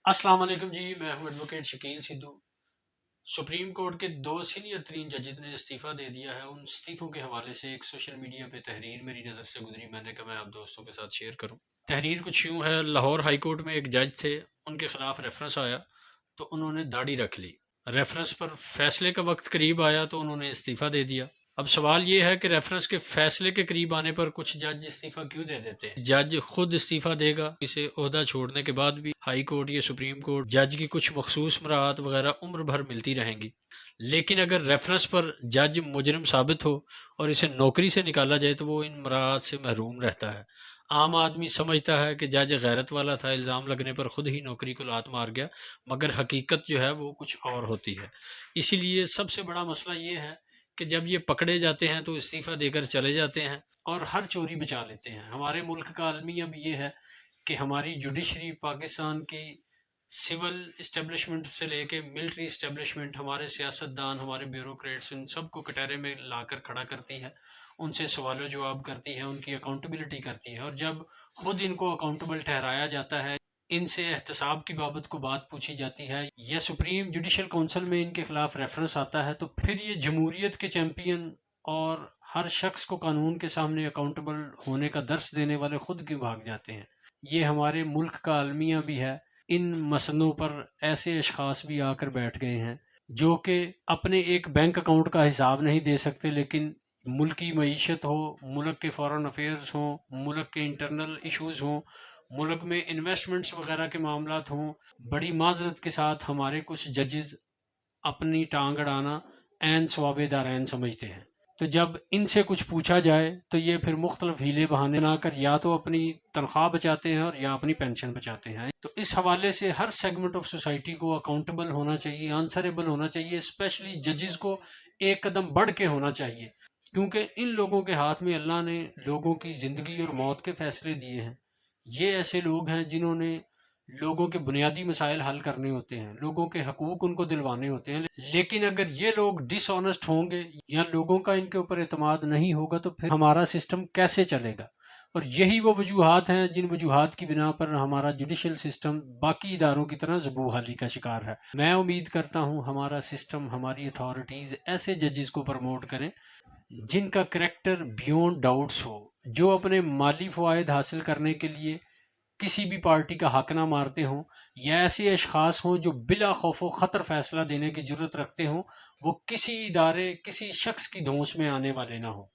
السلام علیکم جی، میں ہوں advocate Shakeel Sidhu. Supreme court کے 2 سینئر ترین ججز نے استعفیٰ دے دیا ہے۔ ان استعفوں کے حوالے سے ایک سوشل میڈیا پہ تحریر میری نظر سے گزری، میں نے کہا میں آپ دوستوں کے ساتھ شیئر کروں۔ تحریر کچھ یوں ہے: لاہور ہائی کورٹ میں ایک جج تھے، ان کے خلاف ریفرنس آیا تو انہوں نے داڑھی رکھ لی۔ ریفرنس پر فیصلے کا وقت قریب آیا تو انہوں نے استعفیٰ دے دیا۔ اب سوال یہ ہے کہ ریفرنس کے فیصلے کے قریب آنے پر کچھ جج استعفیٰ کیوں دے دیتے ہیں؟ جج خود استعفیٰ دے گا، اسے عہدہ چھوڑنے کے بعد بھی ہائی کورٹ یا سپریم کورٹ جج کی کچھ مخصوص مراعات وغیرہ عمر بھر ملتی رہیں گی۔ لیکن اگر ریفرنس پر جج مجرم ثابت ہو اور اسے نوکری سے نکالا جائے تو وہ ان مراعات سے محروم رہتا ہے۔ عام آدمی سمجھتا ہے کہ جج غیرت والا تھا، الزام لگنے پر خود ہی نوکری کو لات مار گیا، مگر حقیقت جو ہے وہ کچھ اور ہوتی ہے۔ اسی لیے سب سے بڑا مسئلہ یہ ہے کہ جب یہ پکڑے جاتے ہیں تو استعفیٰ دے کر چلے جاتے ہیں اور ہر چوری بچا لیتے ہیں۔ ہمارے ملک کا المیہ بھی یہ ہے کہ ہماری جوڈیشری پاکستان کی سول اسٹیبلشمنٹ سے لے کے ملٹری اسٹیبلشمنٹ، ہمارے سیاستدان، ہمارے بیوروکریٹس، ان سب کو کٹہرے میں لا کر کھڑا کرتی ہے، ان سے سوال و جواب کرتی ہے، ان کی اکاؤنٹیبلٹی کرتی ہے، اور جب خود ان کو اکاؤنٹیبل ٹھہرایا جاتا ہے، ان سے احتساب کی بابت کو بات پوچھی جاتی ہے یا سپریم جوڈیشل کونسل میں ان کے خلاف ریفرنس آتا ہے، تو پھر یہ جمہوریت کے چیمپئن اور ہر شخص کو قانون کے سامنے اکاؤنٹیبل ہونے کا درس دینے والے خود کیوں بھاگ جاتے ہیں؟ یہ ہمارے ملک کا المیہ بھی ہے۔ ان مسئلوں پر ایسے اشخاص بھی آ کر بیٹھ گئے ہیں جو کہ اپنے ایک بینک اکاؤنٹ کا حساب نہیں دے سکتے، لیکن ملکی معیشت ہو، ملک کے فارن افیئرز ہوں، ملک کے انٹرنل ایشوز ہوں، ملک میں انویسٹمنٹس وغیرہ کے معاملات ہوں، بڑی معذرت کے ساتھ ہمارے کچھ ججز اپنی ٹانگ اڑانا عین ثواب دارین سمجھتے ہیں۔ تو جب ان سے کچھ پوچھا جائے تو یہ پھر مختلف ہیلے بہانے بنا کر یا تو اپنی تنخواہ بچاتے ہیں اور یا اپنی پینشن بچاتے ہیں۔ تو اس حوالے سے ہر سیگمنٹ آف سوسائٹی کو اکاؤنٹیبل ہونا چاہیے، آنسریبل ہونا چاہیے، اسپیشلی ججز کو ایک قدم بڑھ کے ہونا چاہیے، کیونکہ ان لوگوں کے ہاتھ میں اللہ نے لوگوں کی زندگی اور موت کے فیصلے دیے ہیں۔ یہ ایسے لوگ ہیں جنہوں نے لوگوں کے بنیادی مسائل حل کرنے ہوتے ہیں، لوگوں کے حقوق ان کو دلوانے ہوتے ہیں، لیکن اگر یہ لوگ ڈس آنسٹ ہوں گے یا لوگوں کا ان کے اوپر اعتماد نہیں ہوگا تو پھر ہمارا سسٹم کیسے چلے گا؟ اور یہی وہ وجوہات ہیں جن وجوہات کی بنا پر ہمارا جوڈیشل سسٹم باقی اداروں کی طرح زبوں حالی کا شکار ہے۔ میں امید کرتا ہوں ہمارا سسٹم، ہماری اتھارٹیز ایسے ججز کو پروموٹ کریں جن کا کریکٹر بیونڈ ڈاؤٹس ہو، جو اپنے مالی فوائد حاصل کرنے کے لیے کسی بھی پارٹی کا حق نہ مارتے ہوں، یا ایسے اشخاص ہوں جو بلا خوف و خطر فیصلہ دینے کی جرت رکھتے ہوں، وہ کسی ادارے، کسی شخص کی دھونس میں آنے والے نہ ہوں۔